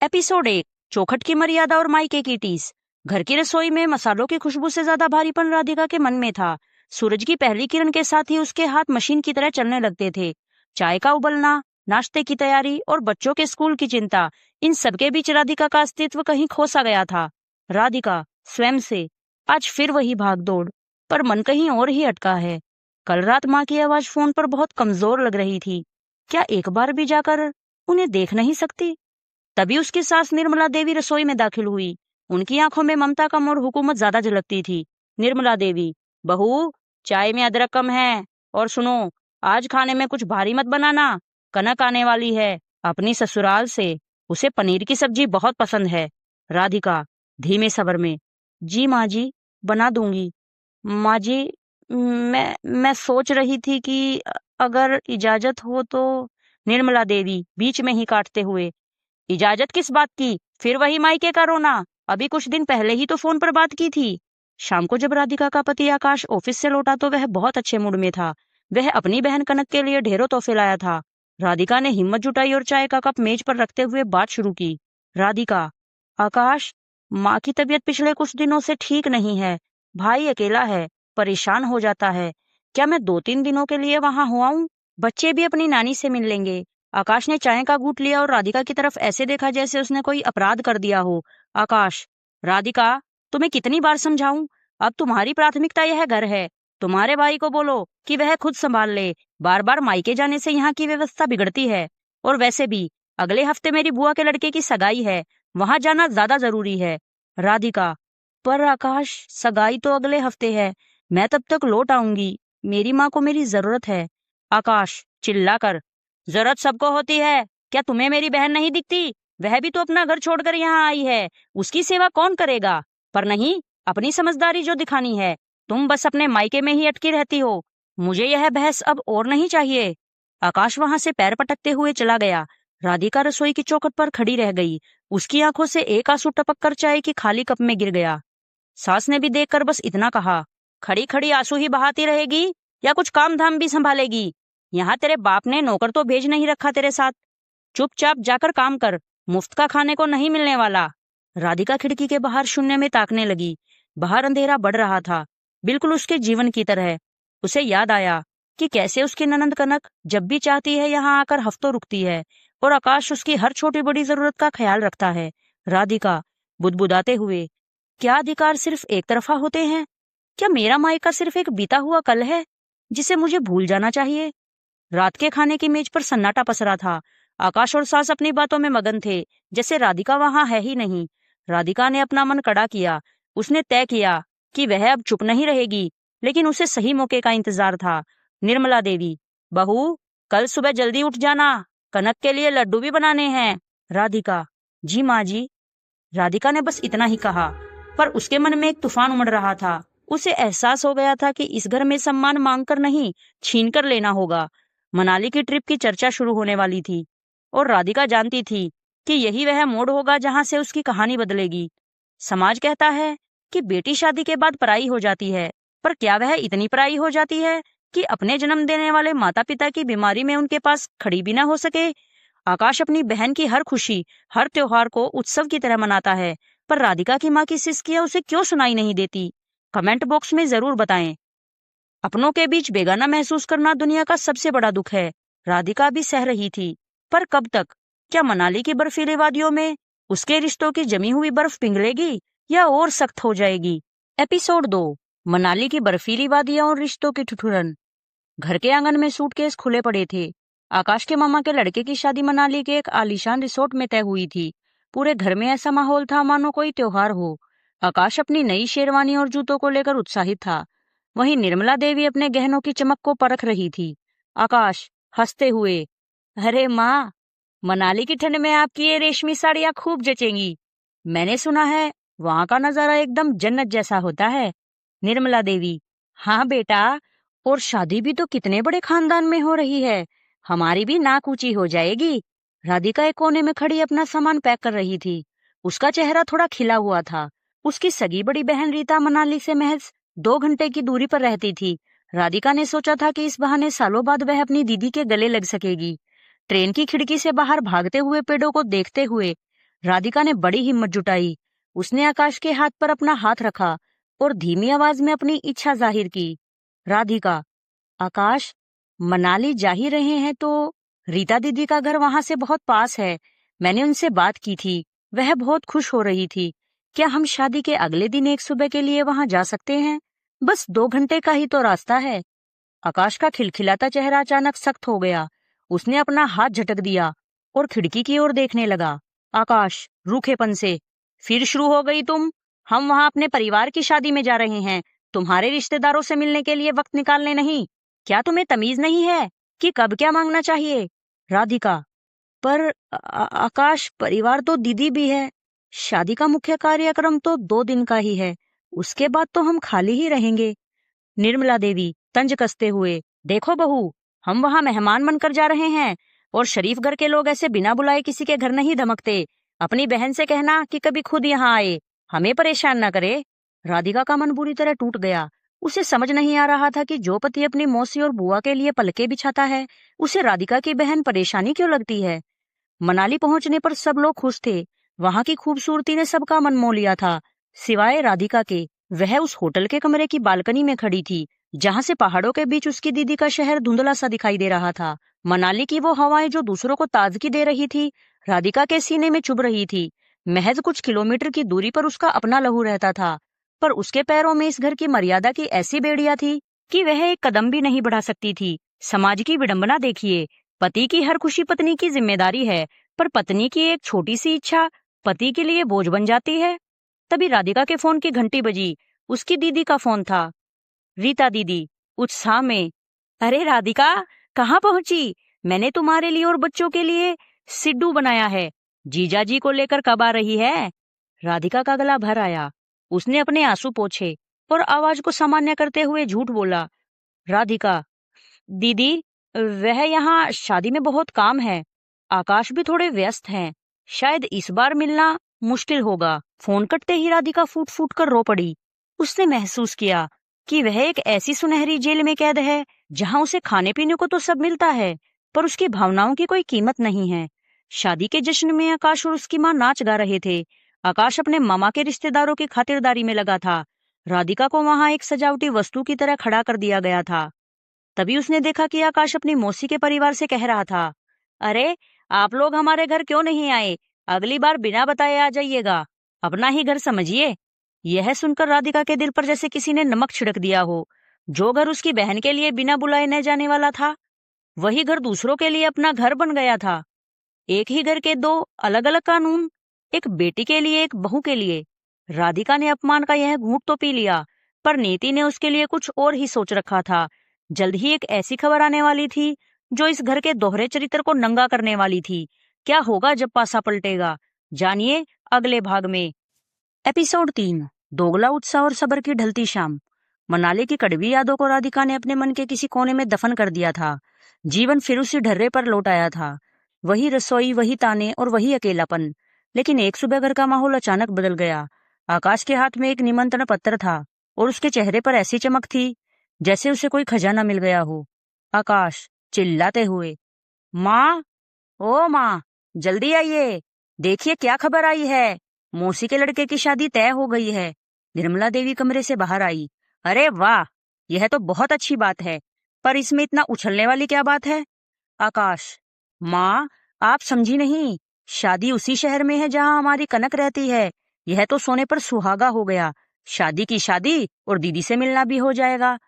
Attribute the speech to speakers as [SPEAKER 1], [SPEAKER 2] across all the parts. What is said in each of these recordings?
[SPEAKER 1] Episode 1। चौखट की मर्यादा और मायके की टीस। घर की रसोई में मसालों की खुशबू से ज्यादा भारीपन राधिका के मन में था। सूरज की पहली किरण के साथ ही उसके हाथ मशीन की तरह चलने लगते थे। चाय का उबलना, नाश्ते की तैयारी और बच्चों के स्कूल की चिंता, इन सबके बीच राधिका का अस्तित्व कहीं खो सा गया था। राधिका स्वयं से आज फिर वही भाग दौड़, पर मन कहीं और ही अटका है। कल रात माँ की आवाज फोन पर बहुत कमजोर लग रही थी। क्या एक बार भी जाकर उन्हें देख नहीं सकती? तभी उसकी सास निर्मला देवी रसोई में दाखिल हुई। उनकी आंखों में ममता कम और हुकूमत ज्यादा झलकती थी। निर्मला देवी, बहू, चाय में अदरक कम है, और सुनो, आज खाने में कुछ भारी मत बनाना। कनक आने वाली है अपनी ससुराल से, उसे पनीर की सब्जी बहुत पसंद है। राधिका धीमे स्वर में, जी माँ जी, बना दूंगी। माँ जी, मैं सोच रही थी कि अगर इजाजत हो तो। निर्मला देवी बीच में ही काटते हुए, इजाजत किस बात की? फिर वही मायके का रोना। अभी कुछ दिन पहले ही तो फोन पर बात की थी। शाम को जब राधिका का पति आकाश ऑफिस से लौटा तो वह बहुत अच्छे मूड में था। वह अपनी बहन कनक के लिए ढेरों तोहफे लाया था। राधिका ने हिम्मत जुटाई और चाय का कप मेज पर रखते हुए बात शुरू की। राधिका, आकाश, माँ की तबीयत पिछले कुछ दिनों से ठीक नहीं है। भाई अकेला है, परेशान हो जाता है। क्या मैं 2-3 दिनों के लिए वहां हो आऊं? बच्चे भी अपनी नानी से मिल लेंगे। आकाश ने चाय का घूंट लिया और राधिका की तरफ ऐसे देखा जैसे उसने कोई अपराध कर दिया हो। आकाश, राधिका, तुम्हें कितनी बार समझाऊं? अब तुम्हारी प्राथमिकता यह घर है। तुम्हारे भाई को बोलो कि वह खुद संभाल ले। बार बार मायके जाने से यहाँ की व्यवस्था बिगड़ती है। और वैसे भी अगले हफ्ते मेरी बुआ के लड़के की सगाई है, वहां जाना ज्यादा जरूरी है। राधिका, पर आकाश, सगाई तो अगले हफ्ते है। मैं तब तक लौट आऊंगी। मेरी माँ को मेरी जरूरत है। आकाश चिल्लाकर, जरूरत सबको होती है। क्या तुम्हें मेरी बहन नहीं दिखती? वह भी तो अपना घर छोड़कर यहाँ आई है। उसकी सेवा कौन करेगा? पर नहीं, अपनी समझदारी जो दिखानी है। तुम बस अपने मायके में ही अटकी रहती हो। मुझे यह बहस अब और नहीं चाहिए। आकाश वहां से पैर पटकते हुए चला गया। राधिका रसोई की चौखट पर खड़ी रह गई। उसकी आंखों से एक आंसू टपक कर चाय की खाली कप में गिर गया। सास ने भी देखकर बस इतना कहा, खड़ी खड़ी आंसू ही बहाती रहेगी या कुछ काम धाम भी संभालेगी? यहाँ तेरे बाप ने नौकर तो भेज नहीं रखा तेरे साथ। चुपचाप जाकर काम कर, मुफ्त का खाने को नहीं मिलने वाला। राधिका खिड़की के बाहर शून्य में ताकने लगी। बाहर अंधेरा बढ़ रहा था, बिल्कुल उसके जीवन की तरह। उसे याद आया कि कैसे उसकी ननंद कनक जब भी चाहती है यहाँ आकर हफ्तों रुकती है, और आकाश उसकी हर छोटी बड़ी जरूरत का ख्याल रखता है। राधिका बुदबुदाते हुए, क्या अधिकार सिर्फ एक तरफा होते हैं? क्या मेरा मायका सिर्फ एक बीता हुआ कल है जिसे मुझे भूल जाना चाहिए? रात के खाने की मेज पर सन्नाटा पसरा था। आकाश और सास अपनी बातों में मगन थे, जैसे राधिका वहां है ही नहीं। राधिका ने अपना मन कड़ा किया। उसने तय किया कि वह अब चुप नहीं रहेगी, लेकिन उसे सही मौके का इंतजार था। निर्मला देवी, बहू, कल सुबह जल्दी उठ जाना, कनक के लिए लड्डू भी बनाने हैं। राधिका, जी माँ जी। राधिका ने बस इतना ही कहा, पर उसके मन में एक तूफान उमड़ रहा था। उसे एहसास हो गया था कि इस घर में सम्मान मांगकर नहीं, छीन कर लेना होगा। मनाली की ट्रिप की चर्चा शुरू होने वाली थी, और राधिका जानती थी कि यही वह मोड़ होगा जहां से उसकी कहानी बदलेगी। समाज कहता है कि बेटी शादी के बाद पराई हो जाती है, पर क्या वह इतनी पराई हो जाती है कि अपने जन्म देने वाले माता पिता की बीमारी में उनके पास खड़ी भी ना हो सके? आकाश अपनी बहन की हर खुशी, हर त्योहार को उत्सव की तरह मनाता है, पर राधिका की माँ की सिसकियां उसे क्यों सुनाई नहीं देती? कमेंट बॉक्स में जरूर बताएं। अपनों के बीच बेगाना महसूस करना दुनिया का सबसे बड़ा दुख है। राधिका भी सह रही थी, पर कब तक? क्या मनाली की बर्फीली वादियों में उसके रिश्तों की जमी हुई बर्फ पिघलेगी या और सख्त हो जाएगी? एपिसोड 2। मनाली की बर्फीली वादियां और रिश्तों की ठिठुरन। घर के आंगन में सूटकेस खुले पड़े थे। आकाश के मामा के लड़के की शादी मनाली के एक आलीशान रिसोर्ट में तय हुई थी। पूरे घर में ऐसा माहौल था मानो कोई त्योहार हो। आकाश अपनी नई शेरवानी और जूतों को लेकर उत्साहित था। वहीं निर्मला देवी अपने गहनों की चमक को परख रही थी। आकाश हंसते हुए, अरे माँ, मनाली की ठंड में आपकी ये रेशमी साड़ियाँ खूब जचेंगी। मैंने सुना है वहां का नजारा एकदम जन्नत जैसा होता है। निर्मला देवी, हाँ बेटा, और शादी भी तो कितने बड़े खानदान में हो रही है, हमारी भी नाक ऊंची हो जाएगी। राधिका एक कोने में खड़ी अपना सामान पैक कर रही थी। उसका चेहरा थोड़ा खिला हुआ था। उसकी सगी बड़ी बहन रीता मनाली से महज 2 घंटे की दूरी पर रहती थी। राधिका ने सोचा था कि इस बहाने सालों बाद वह अपनी दीदी के गले लग सकेगी। ट्रेन की खिड़की से बाहर भागते हुए पेड़ों को देखते हुए राधिका ने बड़ी हिम्मत जुटाई। उसने आकाश के हाथ पर अपना हाथ रखा और धीमी आवाज में अपनी इच्छा जाहिर की। राधिका, आकाश, मनाली जा ही रहे हैं तो रीता दीदी का घर वहां से बहुत पास है। मैंने उनसे बात की थी, वह बहुत खुश हो रही थी। क्या हम शादी के अगले दिन एक सुबह के लिए वहां जा सकते हैं? बस 2 घंटे का ही तो रास्ता है। आकाश का खिलखिलाता चेहरा अचानक सख्त हो गया। उसने अपना हाथ झटक दिया और खिड़की की ओर देखने लगा। आकाश, रूखेपन से, फिर शुरू हो गई तुम? हम वहां अपने परिवार की शादी में जा रहे हैं, तुम्हारे रिश्तेदारों से मिलने के लिए वक्त निकालने नहीं। क्या तुम्हें तमीज नहीं है कि कब क्या मांगना चाहिए? राधिका, पर आकाश, परिवार तो दीदी भी है। शादी का मुख्य कार्यक्रम तो 2 दिन का ही है, उसके बाद तो हम खाली ही रहेंगे। निर्मला देवी तंज कसते हुए, देखो बहू, हम वहां मेहमान बनकर जा रहे हैं और शरीफ घर के लोग ऐसे बिना बुलाए किसी के घर नहीं धमकते। अपनी बहन से कहना कि कभी खुद यहाँ आए, हमें परेशान न करे। राधिका का मन बुरी तरह टूट गया। उसे समझ नहीं आ रहा था कि जो पति अपनी मौसी और बुआ के लिए पलके बिछाता है, उसे राधिका की बहन परेशानी क्यों लगती है। मनाली पहुंचने पर सब लोग खुश थे। वहां की खूबसूरती ने सबका मन मोह लिया था, सिवाय राधिका के। वह उस होटल के कमरे की बालकनी में खड़ी थी, जहां से पहाड़ों के बीच उसकी दीदी का शहर धुंधला सा दिखाई दे रहा था। मनाली की वो हवाएं जो दूसरों को ताजगी दे रही थी, राधिका के सीने में चुभ रही थी। महज कुछ किलोमीटर की दूरी पर उसका अपना लहू रहता था, पर उसके पैरों में इस घर की मर्यादा की ऐसी बेड़ियां थी कि वह एक कदम भी नहीं बढ़ा सकती थी। समाज की विडंबना देखिए, पति की हर खुशी पत्नी की जिम्मेदारी है, पर पत्नी की एक छोटी सी इच्छा पति के लिए बोझ बन जाती है। तभी राधिका के फोन की घंटी बजी। उसकी दीदी का फोन था। रीता दीदी उत्साह में, अरे राधिका, कहाँ पहुंची? मैंने तुम्हारे लिए और बच्चों के लिए सिड्डू बनाया है। जीजाजी को लेकर कब आ रही है? राधिका का गला भर आया। उसने अपने आंसू पोंछे और आवाज को सामान्य करते हुए झूठ बोला। राधिका, दीदी, वह यहाँ शादी में बहुत काम है। आकाश भी थोड़े व्यस्त हैं, शायद इस बार मिलना मुश्किल होगा। फोन कटते ही राधिका फूट फूट कर रो पड़ी। उसने महसूस किया कि वह एक ऐसी सुनहरी जेल में कैद है, जहां उसे खाने पीने को तो सब मिलता है, पर उसकी भावनाओं की कोई कीमत नहीं है। शादी के जश्न में आकाश और उसकी माँ नाच गा रहे थे। आकाश अपने मामा के रिश्तेदारों की खातिरदारी में लगा था। राधिका को वहां एक सजावटी वस्तु की तरह खड़ा कर दिया गया था। तभी उसने देखा कि आकाश अपनी मौसी के परिवार से कह रहा था, अरे, आप लोग हमारे घर क्यों नहीं आए? अगली बार बिना बताए आ जाइएगा, अपना ही घर समझिए। यह सुनकर राधिका के दिल पर जैसे किसी ने नमक छिड़क दिया हो। जो घर उसकी बहन के लिए बिना बुलाए न जाने वाला था, वही घर दूसरों के लिए अपना घर बन गया था। एक ही घर के 2 अलग अलग कानून, एक बेटी के लिए, एक बहू के लिए। राधिका ने अपमान का यह घूंट तो पी लिया, पर नीति ने उसके लिए कुछ और ही सोच रखा था। जल्द ही एक ऐसी खबर आने वाली थी जो इस घर के दोहरे चरित्र को नंगा करने वाली थी। क्या होगा जब पासा पलटेगा, जानिए अगले भाग में। एपिसोड 3, दोगला उत्साह और सब्र की ढलती शाम। मनाली की कड़वी यादों को राधिका ने अपने मन के किसी कोने में दफन कर दिया था। जीवन फिर उसी ढर्रे पर लौट आया था। वही रसोई, वही ताने और वही अकेलापन। लेकिन एक सुबह घर का माहौल अचानक बदल गया। आकाश के हाथ में एक निमंत्रण पत्र था और उसके चेहरे पर ऐसी चमक थी जैसे उसे कोई खजाना मिल गया हो। आकाश चिल्लाते हुए, माँ, ओ माँ, जल्दी आइए, देखिए क्या खबर आई है। मौसी के लड़के की शादी तय हो गई है। निर्मला देवी कमरे से बाहर आई। अरे वाह, यह तो बहुत अच्छी बात है, पर इसमें इतना उछलने वाली क्या बात है? आकाश, माँ, आप समझी नहीं, शादी उसी शहर में है जहाँ हमारी कनक रहती है। यह तो सोने पर सुहागा हो गया। शादी की शादी और दीदी से मिलना भी हो जाएगा।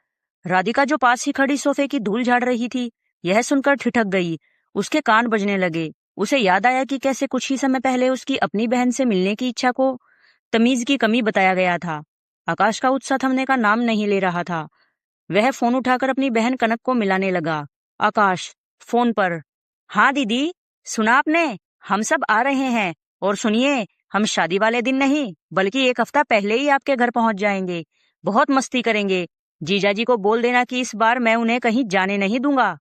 [SPEAKER 1] राधिका जो पास ही खड़ी सोफे की धूल झाड़ रही थी, यह सुनकर ठिठक गई। उसके कान बजने लगे। उसे याद आया कि कैसे कुछ ही समय पहले उसकी अपनी बहन से मिलने की इच्छा को तमीज की कमी बताया गया था। आकाश का उत्साह थमने का नाम नहीं ले रहा था। वह फोन उठाकर अपनी बहन कनक को मिलाने लगा। आकाश फोन पर, हाँ दीदी, सुना आपने? हम सब आ रहे हैं, और सुनिए, हम शादी वाले दिन नहीं बल्कि 1 हफ्ता पहले ही आपके घर पहुंच जाएंगे। बहुत मस्ती करेंगे। जीजाजी को बोल देना कि इस बार मैं उन्हें कहीं जाने नहीं दूंगा।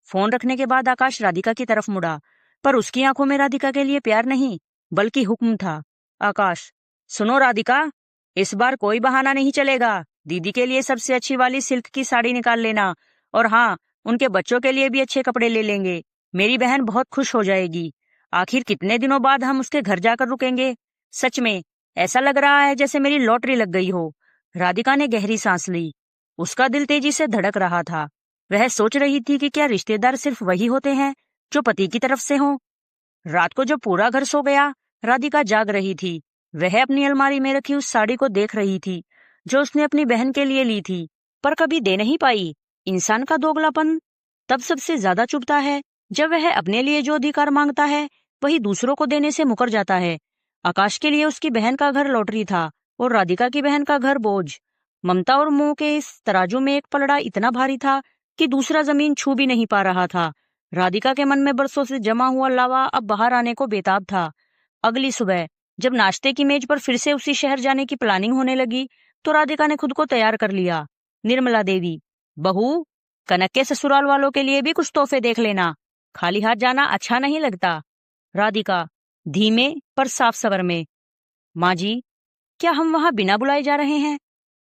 [SPEAKER 1] फोन रखने के बाद आकाश राधिका की तरफ मुड़ा, पर उसकी आंखों में राधिका के लिए प्यार नहीं बल्कि हुक्म था। आकाश, सुनो राधिका, इस बार कोई बहाना नहीं चलेगा। दीदी के लिए सबसे अच्छी वाली सिल्क की साड़ी निकाल लेना, और हाँ, उनके बच्चों के लिए भी अच्छे कपड़े ले लेंगे। मेरी बहन बहुत खुश हो जाएगी। आखिर कितने दिनों बाद हम उसके घर जाकर रुकेंगे? सच में ऐसा लग रहा है जैसे मेरी लॉटरी लग गई हो। राधिका ने गहरी सांस ली। उसका दिल तेजी से धड़क रहा था। वह सोच रही थी कि क्या रिश्तेदार सिर्फ वही होते हैं जो पति की तरफ से हों। रात को जब पूरा घर सो गया, राधिका जाग रही थी। वह अपनी अलमारी में रखी उस साड़ी को देख रही थी जो उसने अपनी बहन के लिए ली थी, पर कभी दे नहीं पाई। इंसान का दोगलापन तब सबसे ज्यादा चुभता है जब वह अपने लिए जो अधिकार मांगता है वही दूसरों को देने से मुकर जाता है। आकाश के लिए उसकी बहन का घर लॉटरी था और राधिका की बहन का घर बोझ। ममता और मोह के इस तराजू में एक पलड़ा इतना भारी था कि दूसरा जमीन छू भी नहीं पा रहा था। राधिका के मन में बरसों से जमा हुआ लावा अब बाहर आने को बेताब था। अगली सुबह जब नाश्ते की मेज पर फिर से उसी शहर जाने की प्लानिंग होने लगी तो राधिका ने खुद को तैयार कर लिया। निर्मला देवी, बहू, कनक के ससुराल वालों के लिए भी कुछ तोहफे देख लेना, खाली हाथ जाना अच्छा नहीं लगता। राधिका धीमे पर साफ स्वर में, माँ जी, क्या हम वहां बिना बुलाए जा रहे हैं?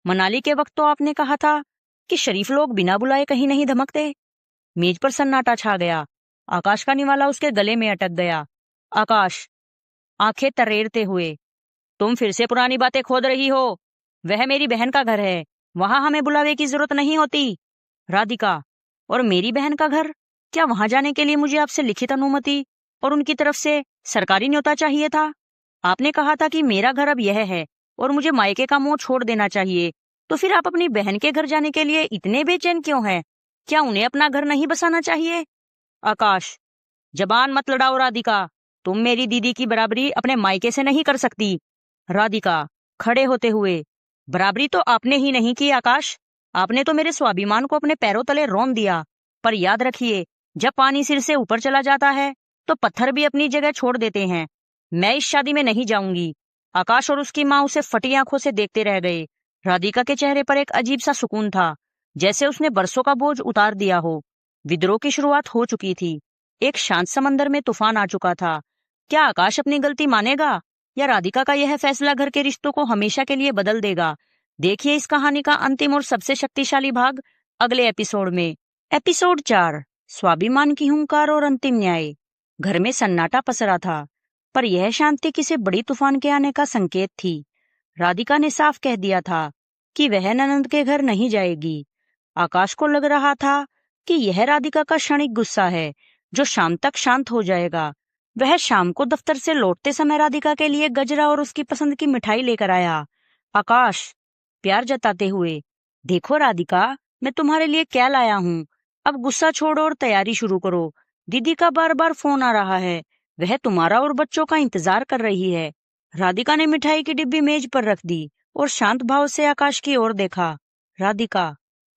[SPEAKER 1] मनाली के वक्त तो आपने कहा था कि शरीफ लोग बिना बुलाए कहीं नहीं धमकते। मेज पर सन्नाटा छा गया। आकाश का निवाला उसके गले में अटक गया। आकाश आंखें तरेरते हुए, तुम फिर से पुरानी बातें खोद रही हो। वह मेरी बहन का घर है, वहां हमें बुलावे की जरूरत नहीं होती। राधिका, और मेरी बहन का घर? क्या वहां जाने के लिए मुझे आपसे लिखित अनुमति और उनकी तरफ से सरकारी न्योता चाहिए था? आपने कहा था कि मेरा घर अब यह है और मुझे मायके का मोह छोड़ देना चाहिए, तो फिर आप अपनी बहन के घर जाने के लिए इतने बेचैन क्यों हैं? क्या उन्हें अपना घर नहीं बसाना चाहिए? आकाश, जबान मत लड़ाओ राधिका, तुम मेरी दीदी की बराबरी अपने मायके से नहीं कर सकती। राधिका खड़े होते हुए, बराबरी तो आपने ही नहीं की आकाश, आपने तो मेरे स्वाभिमान को अपने पैरों तले रौंद दिया। पर याद रखिए, जब पानी सिर से ऊपर चला जाता है तो पत्थर भी अपनी जगह छोड़ देते हैं। मैं इस शादी में नहीं जाऊंगी। आकाश और उसकी माँ उसे फटी आंखों से देखते रह गए। राधिका के चेहरे पर एक अजीब सा सुकून था, जैसे उसने बरसों का बोझ उतार दिया हो। विद्रोह की शुरुआत हो चुकी थी। एक शांत समंदर में तूफान आ चुका था। क्या आकाश अपनी गलती मानेगा या राधिका का यह फैसला घर के रिश्तों को हमेशा के लिए बदल देगा? देखिए इस कहानी का अंतिम और सबसे शक्तिशाली भाग अगले एपिसोड में। एपिसोड 4, स्वाभिमान की हुंकार और अंतिम न्याय। घर में सन्नाटा पसरा था, पर यह शांति किसी बड़ी तूफान के आने का संकेत थी। राधिका ने साफ कह दिया था कि वह ननंद के घर नहीं जाएगी। आकाश को लग रहा था कि यह राधिका का क्षणिक गुस्सा है जो शाम तक शांत हो जाएगा। वह शाम को दफ्तर से लौटते समय राधिका के लिए गजरा और उसकी पसंद की मिठाई लेकर आया। आकाश प्यार जताते हुए, देखो राधिका, मैं तुम्हारे लिए क्या लाया हूँ। अब गुस्सा छोड़ो और तैयारी शुरू करो। दीदी का बार बार फोन आ रहा है, वह तुम्हारा और बच्चों का इंतजार कर रही है। राधिका ने मिठाई की डिब्बी मेज पर रख दी और शांत भाव से आकाश की ओर देखा। राधिका,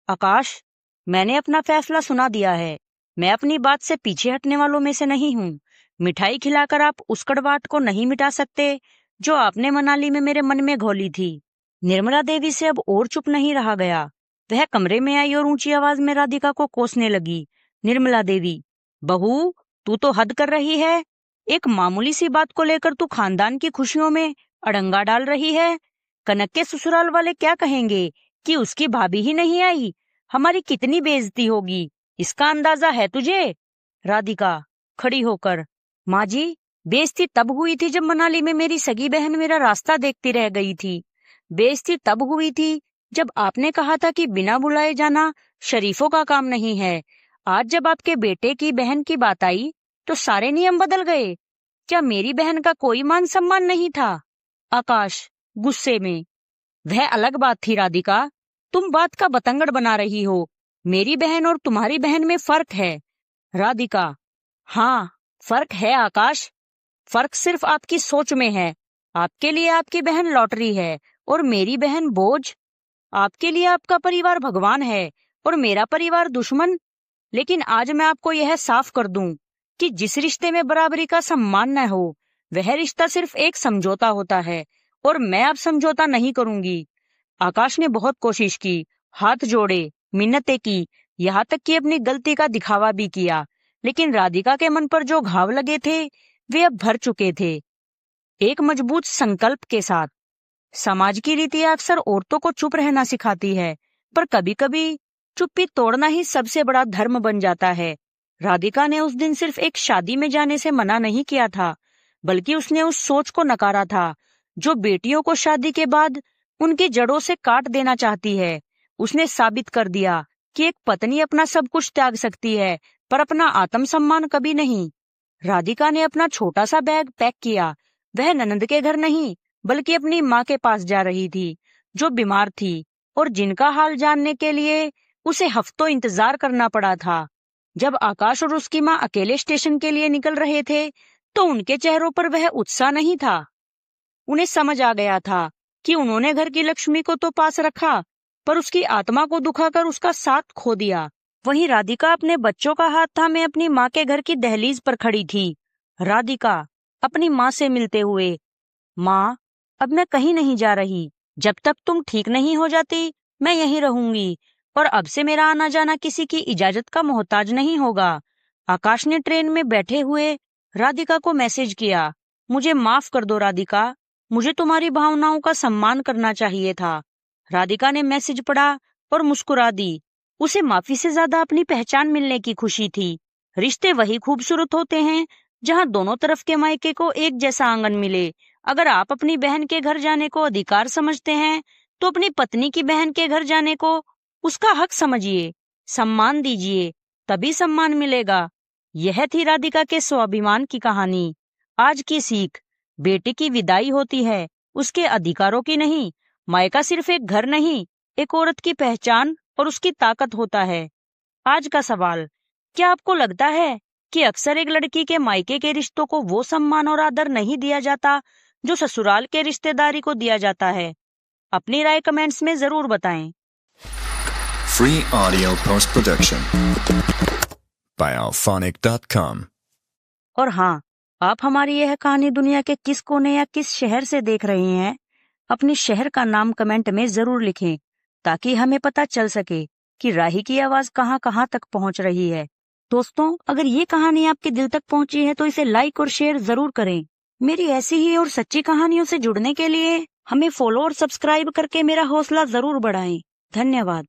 [SPEAKER 1] आकाश, मैंने अपना फैसला सुना दिया है। मैं अपनी बात से पीछे हटने वालों में से नहीं हूँ। मिठाई खिलाकर आप उस कड़वाहट को नहीं मिटा सकते जो आपने मनाली में मेरे मन में घोली थी। निर्मला देवी से अब और चुप नहीं रहा गया। वह कमरे में आई और ऊंची आवाज में राधिका को कोसने लगी। निर्मला देवी, बहू, तू तो हद कर रही है। एक मामूली सी बात को लेकर तू खानदान की खुशियों में अड़ंगा डाल रही है। कनक के ससुराल वाले क्या कहेंगे कि उसकी भाभी ही नहीं आई? हमारी कितनी बेइज्जती होगी, इसका अंदाजा है तुझे? राधिका खड़ी होकर, माँ जी, बेइज्जती तब हुई थी जब मनाली में मेरी सगी बहन मेरा रास्ता देखती रह गई थी। बेइज्जती तब हुई थी जब आपने कहा था कि बिना बुलाए जाना शरीफों का काम नहीं है। आज जब आपके बेटे की बहन की बात आई तो सारे नियम बदल गए। क्या मेरी बहन का कोई मान सम्मान नहीं था? आकाश गुस्से में, वह अलग बात थी राधिका, तुम बात का बतंगड़ बना रही हो। मेरी बहन और तुम्हारी बहन में फर्क है। राधिका, हाँ फर्क है आकाश। फर्क सिर्फ आपकी सोच में है। आपके लिए आपकी बहन लॉटरी है और मेरी बहन बोझ। आपके लिए आपका परिवार भगवान है और मेरा परिवार दुश्मन। लेकिन आज मैं आपको यह साफ कर दूं कि जिस रिश्ते में बराबरी का सम्मान न हो वह रिश्ता सिर्फ एक समझौता होता है और मैं अब समझौता नहीं करूंगी। आकाश ने बहुत कोशिश की, हाथ जोड़े, मिन्नतें की, यहाँ तक कि अपनी गलती का दिखावा भी किया, लेकिन राधिका के मन पर जो घाव लगे थे वे अब भर चुके थे। एक मजबूत संकल्प के साथ। समाज की रीतियां अक्सर औरतों को चुप रहना सिखाती है, पर कभी कभी चुप्पी तोड़ना ही सबसे बड़ा धर्म बन जाता है। राधिका ने उस दिन सिर्फ एक शादी में जाने से मना नहीं किया था, बल्कि उसने उस सोच को नकारा था जो बेटियों को शादी के बाद उनकी जड़ों से काट देना चाहती है। उसने साबित कर दिया कि एक पत्नी अपना सब कुछ त्याग सकती है, पर अपना आत्मसम्मान कभी नहीं। राधिका ने अपना छोटा सा बैग पैक किया। वह ननंद के घर नहीं, बल्कि अपनी माँ के पास जा रही थी, जो बीमार थी और जिनका हाल जानने के लिए उसे हफ्तों इंतजार करना पड़ा था। जब आकाश और उसकी माँ अकेले स्टेशन के लिए निकल रहे थे, तो उनके चेहरों पर वह उत्साह नहीं था। उन्हें समझ आ गया था कि उन्होंने घर की लक्ष्मी को तो पास रखा, पर उसकी आत्मा को दुखाकर उसका साथ खो दिया। वहीं राधिका अपने बच्चों का हाथ थामे अपनी माँ के घर की दहलीज पर खड़ी थी। राधिका अपनी माँ से मिलते हुए, माँ, अब मैं कहीं नहीं जा रही। जब तक तुम ठीक नहीं हो जाती, मैं यहीं रहूंगी, और अब से मेरा आना जाना किसी की इजाजत का मोहताज नहीं होगा। आकाश ने ट्रेन में बैठे हुए राधिका को मैसेज किया, मुझे माफ कर दो राधिका, मुझे तुम्हारी भावनाओं का सम्मान करना चाहिए था। राधिका ने मैसेज पढ़ा और मुस्कुरा दी। उसे माफी से ज्यादा अपनी पहचान मिलने की खुशी थी। रिश्ते वही खूबसूरत होते हैं जहां दोनों तरफ के मायके को एक जैसा आंगन मिले। अगर आप अपनी बहन के घर जाने को अधिकार समझते हैं, तो अपनी पत्नी की बहन के घर जाने को उसका हक समझिए, सम्मान दीजिए, तभी सम्मान मिलेगा। यह थी राधिका के स्वाभिमान की कहानी। आज की सीख, बेटी की विदाई होती है, उसके अधिकारों की नहीं। मायका सिर्फ एक घर नहीं, एक औरत की पहचान और उसकी ताकत होता है। आज का सवाल, क्या आपको लगता है कि अक्सर एक लड़की के मायके के रिश्तों को वो सम्मान और आदर नहीं दिया जाता जो ससुराल के रिश्तेदारी को दिया जाता है? अपनी राय कमेंट्स में जरूर बताएं।
[SPEAKER 2] Free audio post-production by alphonic.com।
[SPEAKER 1] और हाँ, आप हमारी यह कहानी दुनिया के किस कोने या किस शहर से देख रहे हैं, अपनी शहर का नाम कमेंट में जरूर लिखें, ताकि हमें पता चल सके कि राही की आवाज कहाँ कहाँ तक पहुँच रही है। दोस्तों, अगर ये कहानी आपके दिल तक पहुँची है तो इसे लाइक और शेयर जरूर करें। मेरी ऐसी ही और सच्ची कहानियों से जुड़ने के लिए हमें फॉलो और सब्सक्राइब करके मेरा हौसला जरूर बढ़ाएं। धन्यवाद।